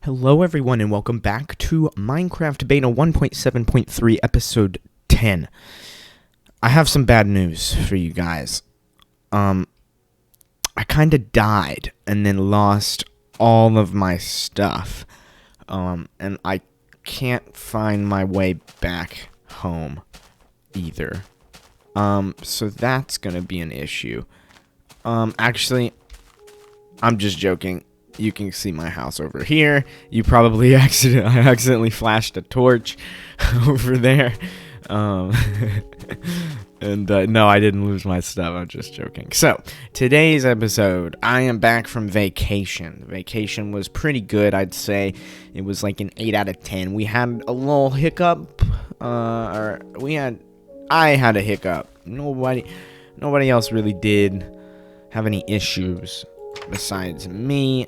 Hello everyone and welcome back to Minecraft Beta 1.7.3 episode 10. I have some bad news for you guys. I kinda died and then lost all of my stuff. And I can't find my way back home either. So that's gonna be an issue. Actually, I'm just joking. You can see my house over here. You probably I accidentally flashed a torch over there. No, I didn't lose my stuff. I'm just joking. So, today's episode, I am back from vacation. Vacation was pretty good, I'd say. It was like an 8 out of 10. We had a little hiccup. I had a hiccup. Nobody else really did have any issues besides me.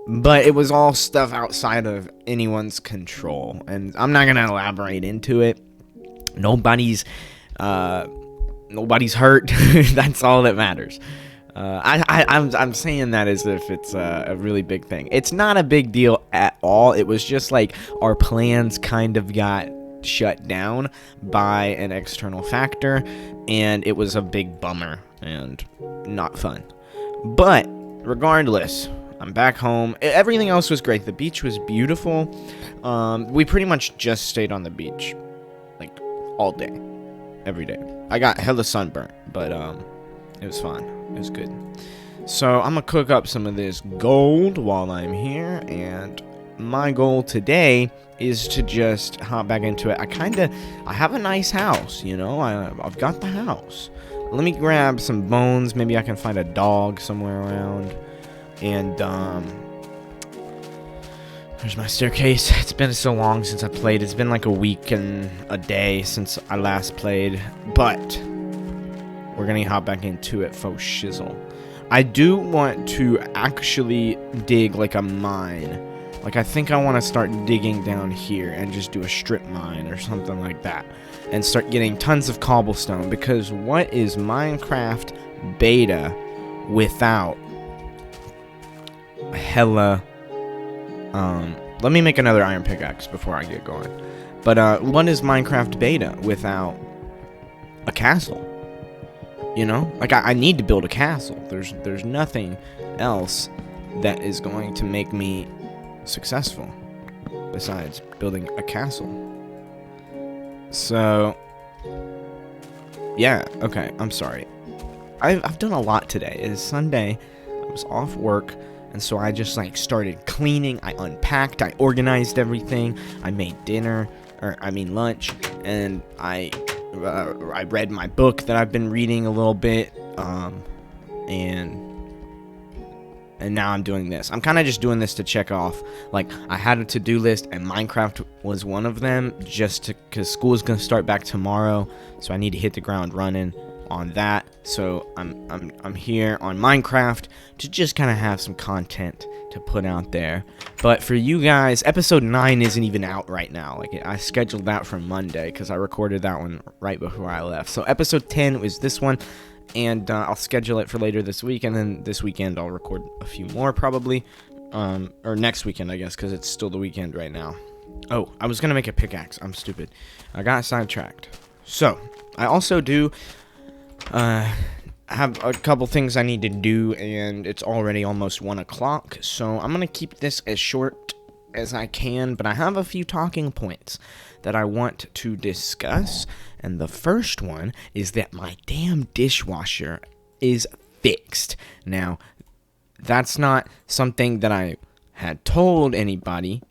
But it was all stuff outside of anyone's control, and I'm not gonna elaborate into it. Nobody's hurt. That's all that matters. I'm saying that as if it's a really big thing. It's not a big deal at all. It was just like our plans kind of got shut down by an external factor, and it was a big bummer and not fun. But regardless, I'm back home. Everything else was great. The beach was beautiful. We pretty much just stayed on the beach, like, all day, every day. I got hella sunburnt, but it was fun. It was good. So I'm gonna cook up some of this gold while I'm here, and my goal today is to just hop back into it. I have a nice house, you know. I've got the house. Let me grab some bones. Maybe I can find a dog somewhere around. And, there's my staircase. It's been so long since I played. It's been like a week and a day since I last played. But we're gonna hop back into it for shizzle. I do want to actually dig like a mine. Like, I think I want to start digging down here and just do a strip mine or something like that. And start getting tons of cobblestone. Because what is Minecraft Beta without hella let me make another iron pickaxe before I get going. But what is Minecraft Beta without a castle? You know, like, I need to build a castle. There's nothing else that is going to make me successful besides building a castle. So yeah, okay, I'm sorry. I've done a lot today. It is Sunday. I was off work. And so I just, like, started cleaning. I unpacked. I organized everything. I made lunch. And I read my book that I've been reading a little bit. And now I'm doing this. I'm kind of just doing this to check off. Like, I had a to-do list, and Minecraft was one of them. Because school is gonna start back tomorrow, so I need to hit the ground running on that. So I'm here on Minecraft to just kind of have some content to put out there. But for you guys, episode 9 isn't even out right now. Like, I scheduled that for Monday because I recorded that one right before I left. So episode 10 was this one, and I'll schedule it for later this week, and then this weekend I'll record a few more probably, or next weekend I guess, because it's still the weekend right now. Oh, I was gonna make a pickaxe. I'm stupid. I got sidetracked. So I also do have a couple things I need to do, and it's already almost 1 o'clock, so I'm gonna keep this as short as I can, but I have a few talking points that I want to discuss, and the first one is that my damn dishwasher is fixed. Now, that's not something that I had told anybody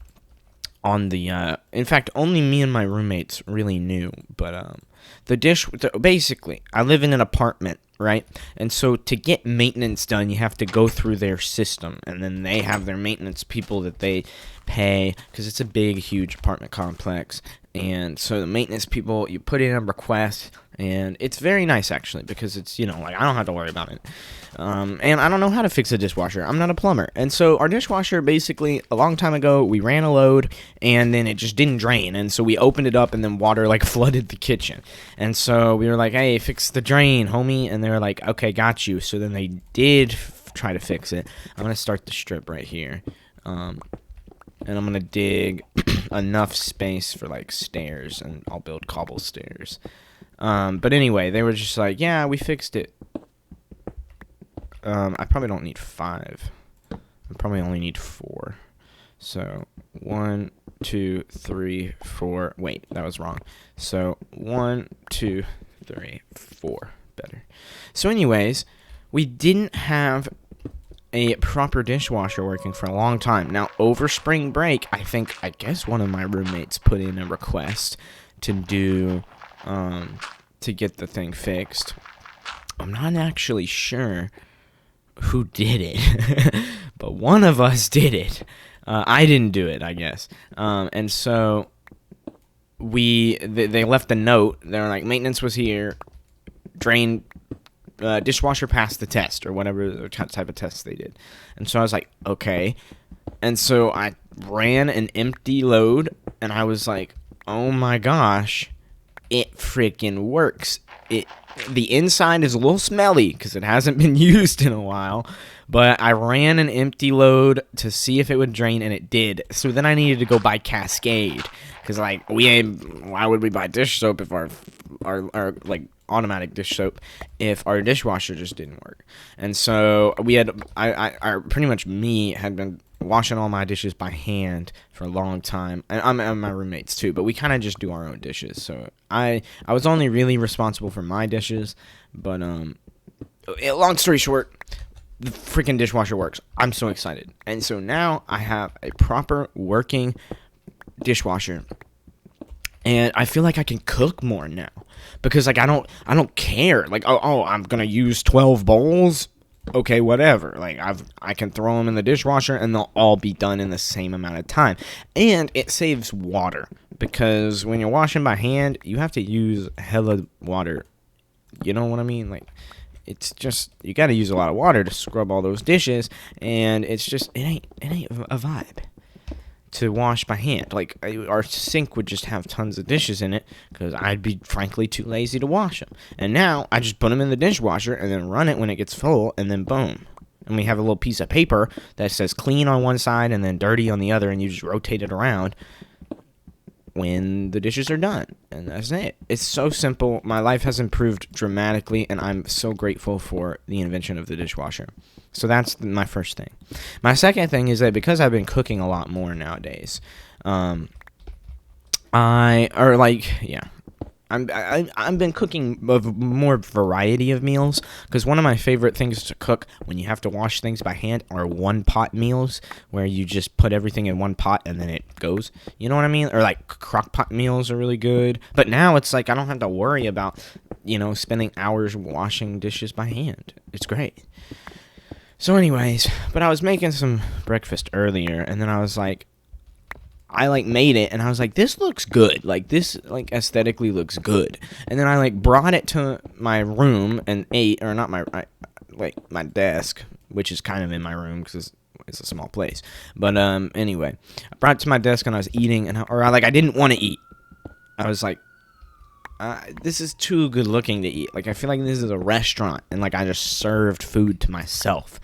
on the, in fact, only me and my roommates really knew, but, basically, I live in an apartment, right? And so to get maintenance done, you have to go through their system, and then they have their maintenance people that they pay, because it's a big, huge apartment complex. And so the maintenance people, you put in a request, and it's very nice, actually, because it's, you know, like, I don't have to worry about it. And I don't know how to fix a dishwasher. I'm not a plumber. And so our dishwasher, basically, a long time ago, we ran a load, and then it just didn't drain. And so we opened it up, and then water, like, flooded the kitchen. And so we were like, hey, fix the drain, homie. And they were like, okay, got you. So then they did try to fix it. I'm going to start the strip right here. and I'm gonna dig enough space for like stairs, and I'll build cobble stairs. But anyway, they were just like, yeah, we fixed it. I probably don't need 5. I probably only need 4. So 1, 2, 3, 4. Wait, that was wrong. So 1, 2, 3, 4. Better. So anyways, we didn't have a proper dishwasher working for a long time. Now, over spring break, I guess one of my roommates put in a request to do, to get the thing fixed. I'm not actually sure who did it, but one of us did it. I didn't do it, I guess. And so they left a note. They were like, maintenance was here, drain, dishwasher passed the test, or whatever type of test they did. And so I was like, okay. And so I ran an empty load, and I was like, oh my gosh, it freaking works. The inside is a little smelly because it hasn't been used in a while, but I ran an empty load to see if it would drain, and it did. So then I needed to go buy Cascade, because like why would we buy dish soap if our like automatic dish soap if our dishwasher just didn't work? And so we had I pretty much me had been washing all my dishes by hand for a long time, and my roommates too, but we kind of just do our own dishes. So I was only really responsible for my dishes, but long story short, the freaking dishwasher works. I'm so excited. And so now I have a proper working dishwasher, and I feel like I can cook more now, because like I don't care, like oh I'm gonna use 12 bowls. Okay, whatever. Like I can throw them in the dishwasher and they'll all be done in the same amount of time. And it saves water, because when you're washing by hand, you have to use hella water. You know what I mean? Like it's just, you got to use a lot of water to scrub all those dishes, and it's just it ain't a vibe to wash by hand. Like our sink would just have tons of dishes in it, because I'd be frankly too lazy to wash them. And now I just put them in the dishwasher and then run it when it gets full, and then boom. And we have a little piece of paper that says clean on one side and then dirty on the other, and you just rotate it around when the dishes are done, and that's it. It's so simple. My life has improved dramatically, and I'm so grateful for the invention of the dishwasher. So that's my first thing. My second thing is that because I've been cooking a lot more nowadays, I've been cooking a more variety of meals, because one of my favorite things to cook when you have to wash things by hand are one-pot meals, where you just put everything in one pot and then it goes. You know what I mean? Or like crock-pot meals are really good. But now it's like I don't have to worry about, spending hours washing dishes by hand. It's great. So anyways, but I was making some breakfast earlier, and then I was like, I made it, and I was like, this looks good. Like this aesthetically looks good. And then I brought it to my room and ate, or not my desk, which is kind of in my room because it's a small place. But anyway, I brought it to my desk and I was eating, and I didn't want to eat. I was like, this is too good looking to eat. Like I feel like this is a restaurant, and I just served food to myself.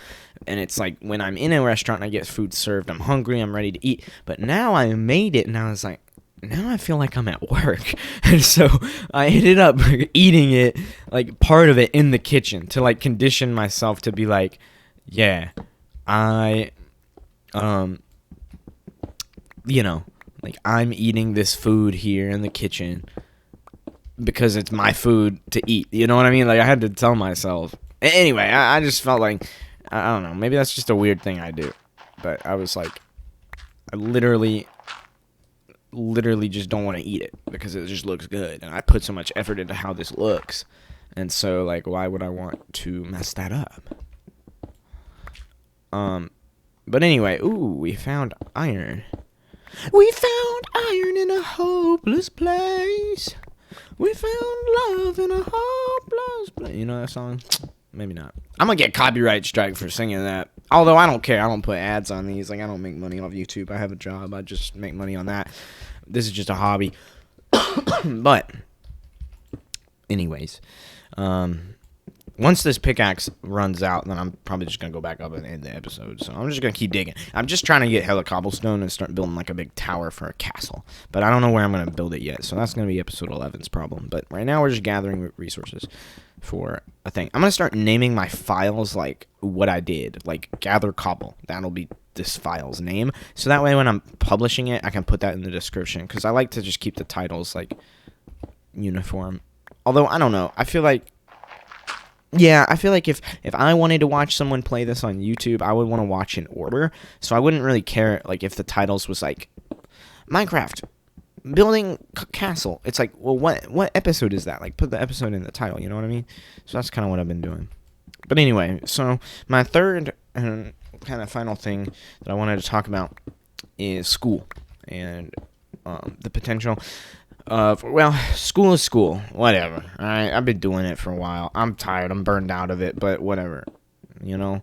And it's like when I'm in a restaurant and I get food served, I'm hungry, I'm ready to eat. But now I made it, and I was like, now I feel like I'm at work. And so I ended up eating it, part of it in the kitchen, to condition myself to be like, yeah, I'm eating this food here in the kitchen because it's my food to eat. You know what I mean? I had to tell myself. Anyway, I just felt like, I don't know, maybe that's just a weird thing I do. But I was like, I literally just don't want to eat it because it just looks good. And I put so much effort into how this looks. And so, why would I want to mess that up? But anyway, we found iron. We found iron in a hopeless place. We found love in a hopeless place. You know that song? Maybe not. I'm gonna get copyright strike for singing that. Although I don't care. I don't put ads on these. I don't make money off YouTube. I have a job. I just make money on that. This is just a hobby. But anyways, Once this pickaxe runs out, then I'm probably just going to go back up and end the episode. So I'm just going to keep digging. I'm just trying to get hella cobblestone and start building like a big tower for a castle. But I don't know where I'm going to build it yet. So that's going to be episode 11's problem. But right now we're just gathering resources for a thing. I'm going to start naming my files like what I did. Like gather cobble. That'll be this file's name. So that way when I'm publishing it, I can put that in the description. Because I like to just keep the titles like uniform. Although, I don't know. I feel like if I wanted to watch someone play this on YouTube, I would want to watch in order. So I wouldn't really care like if the titles was like Minecraft building castle. It's like, well, what episode is that? Like, put the episode in the title. You know what I mean? So that's kind of what I've been doing. But anyway, so my third and kind of final thing that I wanted to talk about is school and the potential. Well, school is school. Whatever. All right, I've been doing it for a while. I'm tired. I'm burned out of it. But whatever, you know.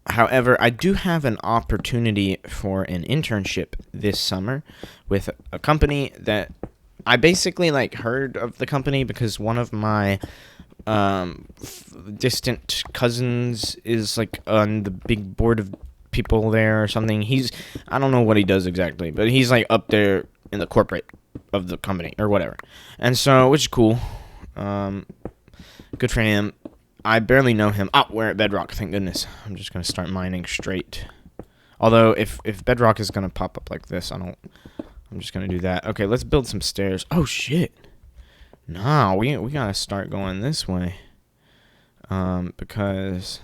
However, I do have an opportunity for an internship this summer with a company that I basically like heard of the company because one of my distant cousins is like on the big board of people there or something. I don't know what he does exactly, but he's like up there in the corporate of the company or whatever. And so, which is cool. Good for him. I barely know him. Oh, we're at Bedrock, thank goodness. I'm just going to start mining straight. Although, if Bedrock is going to pop up like this, I'm just going to do that. Okay, let's build some stairs. Oh, shit. No, we got to start going this way. Because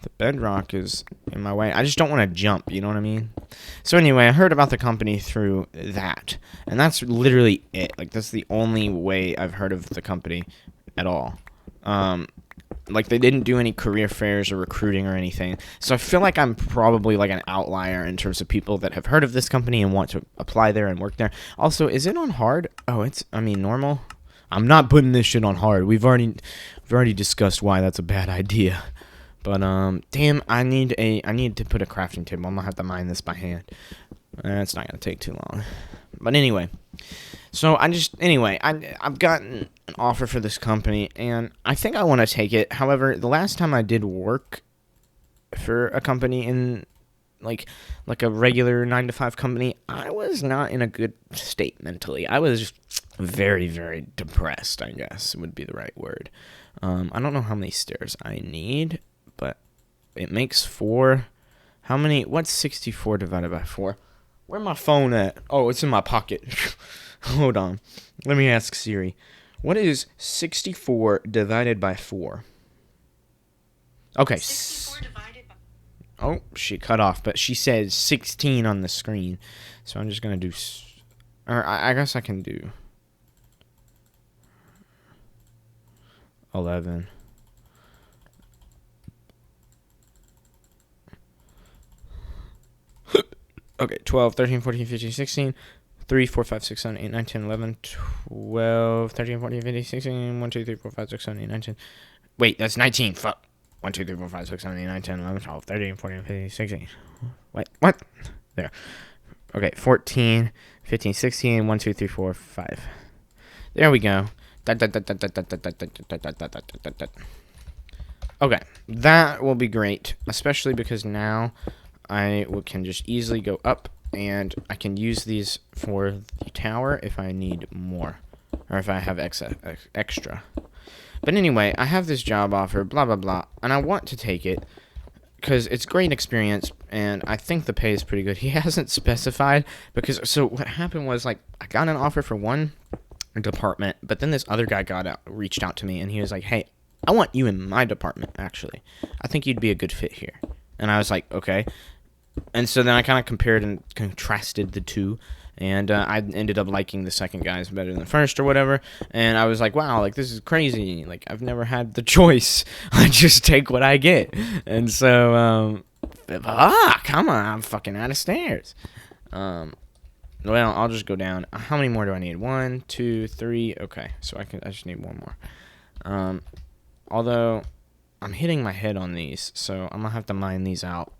the bedrock is in my way. I just don't want to jump, you know what I mean? So anyway, I heard about the company through that. And that's literally it. Like, that's the only way I've heard of the company at all. Like, they didn't do any career fairs or recruiting or anything. So I feel like I'm probably like an outlier in terms of people that have heard of this company and want to apply there and work there. Also, is it on hard? Oh, normal. I'm not putting this shit on hard. We've already discussed why that's a bad idea. But damn, I need to put a crafting table. I'm gonna have to mine this by hand. It's not gonna take too long. But anyway, so I've gotten an offer for this company, and I think I want to take it. However, the last time I did work for a company in like a regular 9-to-5 company, I was not in a good state mentally. I was very, very depressed, I guess would be the right word. I don't know how many stairs I need, but it makes 4. How many? What's 64 divided by 4? Where's my phone at? Oh, it's in my pocket. Hold on. Let me ask Siri. What is 64 divided by 4? Okay. 64 divided by... Oh, she cut off, but she said 16 on the screen. So I'm just going to do... Or I guess I can do... 11. Okay, 12, 13, 14, 15, 16, 3, 4, 5, 6, 7, 8, 9, 10, 11, 12, 13, 14, 15, 16, 1, 2, 3, 4, 5, 6, 7, 8, 9, 10. Wait, that's 19. Fuck. 1, 2, 3, 4, 5, 6, 7, 8, 9, 10, 11, 12, 13, 14, 15, 16. Wait, what? There. Okay, 14, 15, 16, 1, 2, 3, 4, 5. There we go. Okay, that will be great, especially because now I can just easily go up, and I can use these for the tower if I need more, or if I have extra. But anyway, I have this job offer, blah, blah, blah, and I want to take it because it's great experience, and I think the pay is pretty good. He hasn't specified, so what happened was, like, I got an offer for one department, but then this other guy reached out to me, and he was like, hey, I want you in my department, actually. I think you'd be a good fit here. And I was like, okay. And so then I kind of compared and contrasted the two, and I ended up liking the second guy's better than the first or whatever. And I was like, wow, like, this is crazy. Like, I've never had the choice. I just take what I get. And so, come on, I'm fucking out of stairs. Well, I'll just go down. How many more do I need? 1, 2, 3. Okay, so I just need one more. Although I'm hitting my head on these, so I'm gonna have to mine these out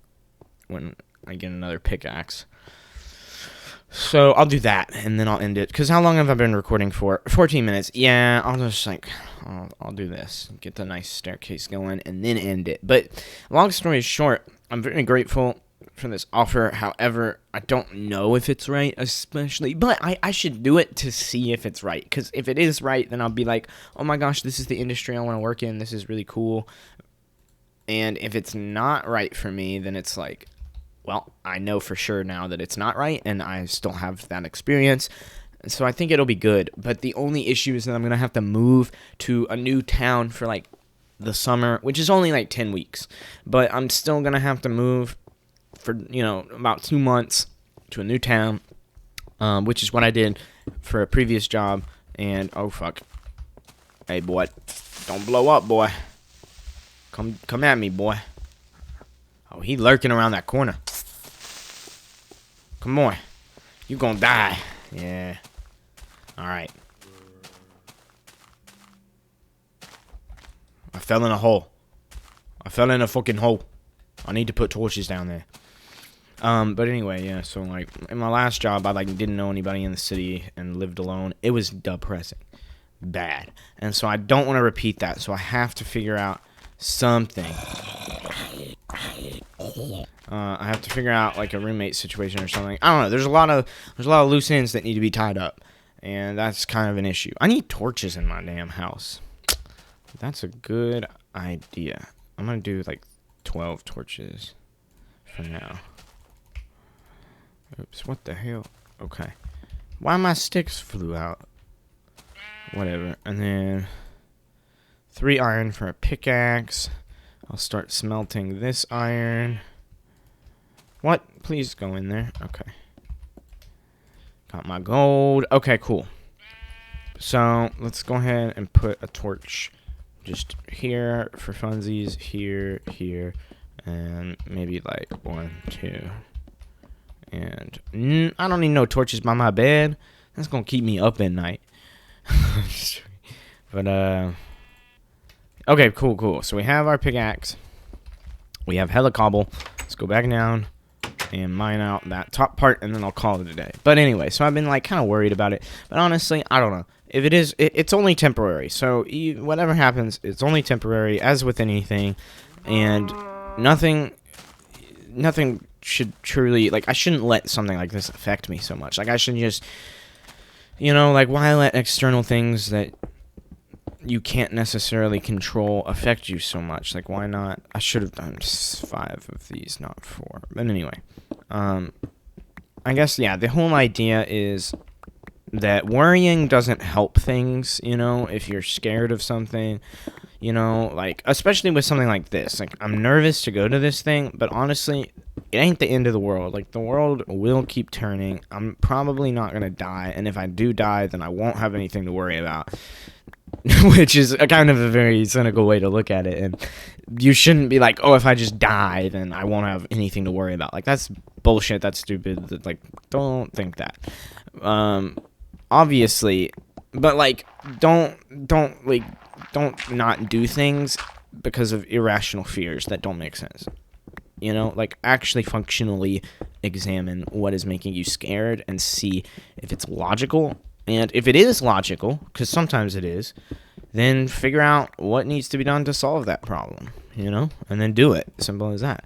when I get another pickaxe. So I'll do that, and then I'll end it. Because how long have I been recording for? 14 minutes. Yeah, I'll just, like, I'll do this. Get the nice staircase going, and then end it. But long story short, I'm very grateful for this offer. However, I don't know if it's right, especially. But I should do it to see if it's right. Because if it is right, then I'll be like, oh my gosh, this is the industry I want to work in. This is really cool. And if it's not right for me, then it's like, well, I know for sure now that it's not right, and I still have that experience, and so I think it'll be good. But the only issue is that I'm going to have to move to a new town for, like, the summer, which is only, like, 10 weeks. But I'm still going to have to move for, about 2 months to a new town, which is what I did for a previous job, and, oh, fuck. Hey, boy, don't blow up, boy. Come at me, boy. Oh, he lurking around that corner. Come on. You gonna die. Yeah. Alright. I fell in a hole. I fell in a fucking hole. I need to put torches down there. But anyway, yeah, so, like, in my last job, I, like, didn't know anybody in the city and lived alone. It was depressing. Bad. And so I don't want to repeat that, so I have to figure out something. I have to figure out, like, a roommate situation or something. I don't know. There's a lot of loose ends that need to be tied up, and that's kind of an issue. I need torches in my damn house. That's a good idea. I'm gonna do, like, 12 torches for now. Oops, what the hell? Okay. Why my sticks flew out? Whatever. And then 3 iron for a pickaxe. I'll start smelting this iron. What? Please go in there. Okay. Got my gold. Okay, cool. So, let's go ahead and put a torch just here for funsies. Here, and maybe like 1, 2. And I don't need no torches by my bed. That's gonna keep me up at night. But, okay, cool. So we have our pickaxe. We have hella cobble. Let's go back down and mine out that top part, and then I'll call it a day. But anyway, so I've been, like, kind of worried about it. But honestly, I don't know. If it is, it's only temporary. So whatever happens, it's only temporary, as with anything. And nothing should truly, like, I shouldn't let something like this affect me so much. Like, I shouldn't just, like, why let external things that you can't necessarily control affect you so much? Like, why not? I should have done 5 of these, not 4. But anyway, I guess, yeah, the whole idea is that worrying doesn't help things, if you're scared of something, like, especially with something like this. Like, I'm nervous to go to this thing, but honestly, it ain't the end of the world. Like, the world will keep turning. I'm probably not going to die, and if I do die, then I won't have anything to worry about. Which is a kind of a very cynical way to look at it. And you shouldn't be like, oh, if I just die, then I won't have anything to worry about. Like, that's bullshit. That's stupid. Like, don't think that. Obviously, but, like, don't not do things because of irrational fears that don't make sense. Like, actually functionally examine what is making you scared and see if it's logical. And if it is logical, because sometimes it is, then figure out what needs to be done to solve that problem, and then do it. Simple as that.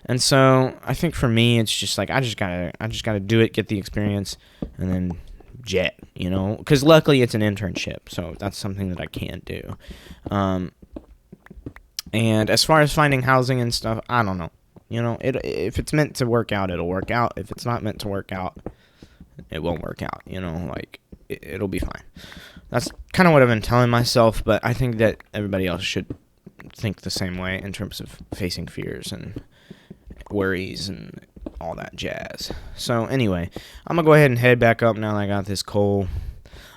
And so I think for me, it's just like I just gotta do it, get the experience, and then jet, because luckily it's an internship, so that's something that I can do. And as far as finding housing and stuff, I don't know. If it's meant to work out, it'll work out. If it's not meant to work out, it won't work out. Like, it'll be fine. That's kind of what I've been telling myself, but I think that everybody else should think the same way in terms of facing fears and worries and all that jazz. So anyway, I'm gonna go ahead and head back up now that I got this coal.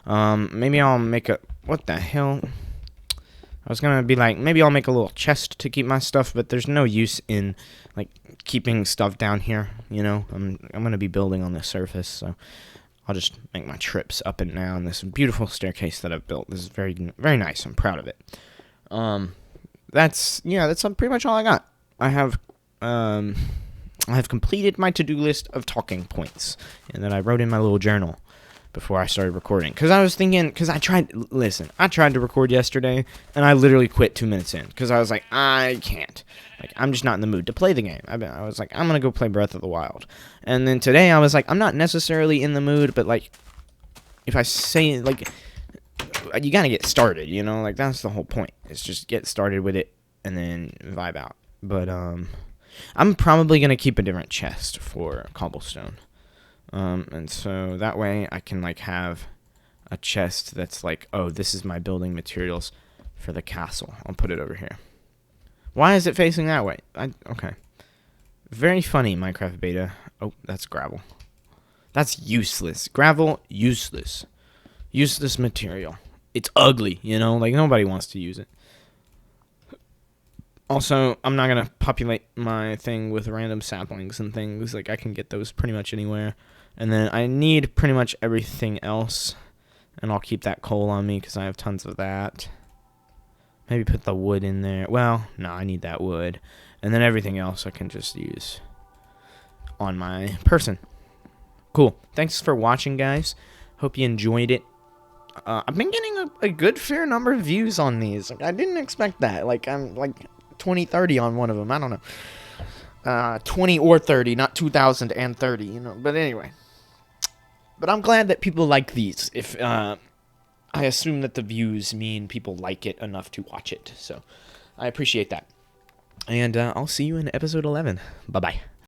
Maybe I'll make a... What the hell? I was gonna be like, maybe I'll make a little chest to keep my stuff, but there's no use in, like, keeping stuff down here, I'm gonna be building on the surface, so I'll just make my trips up and down this beautiful staircase that I've built. This is very, very nice. I'm proud of it. That's pretty much all I got. I have, I have completed my to-do list of talking points, and then I wrote in my little journal before I started recording. Because I was thinking, I tried to record yesterday, and I literally quit 2 minutes in. Because I was like, I can't. Like, I'm just not in the mood to play the game. I was like, I'm going to go play Breath of the Wild. And then today I was like, I'm not necessarily in the mood, but like, if I say, like, you got to get started, you know? Like, that's the whole point. It's just get started with it, and then vibe out. But, I'm probably going to keep a different chest for cobblestone. And so that way I can like have a chest that's like, oh, this is my building materials for the castle. I'll put it over here. Why is it facing that way? Okay. Very funny, Minecraft beta. Oh, that's gravel. That's useless. Gravel, useless. Useless material. It's ugly, you know? Like, nobody wants to use it. Also, I'm not going to populate my thing with random saplings and things. Like, I can get those pretty much anywhere. And then I need pretty much everything else. And I'll keep that coal on me because I have tons of that. Maybe put the wood in there. Well, no, I need that wood. And then everything else I can just use on my person. Cool. Thanks for watching, guys. Hope you enjoyed it. I've been getting a good fair number of views on these. Like, I didn't expect that. Like, I'm like 20, 30 on one of them. I don't know. 20 or 30, not 2,030, you know. But anyway. But I'm glad that people like these. If I assume that the views mean people like it enough to watch it. So I appreciate that. And I'll see you in episode 11. Bye-bye.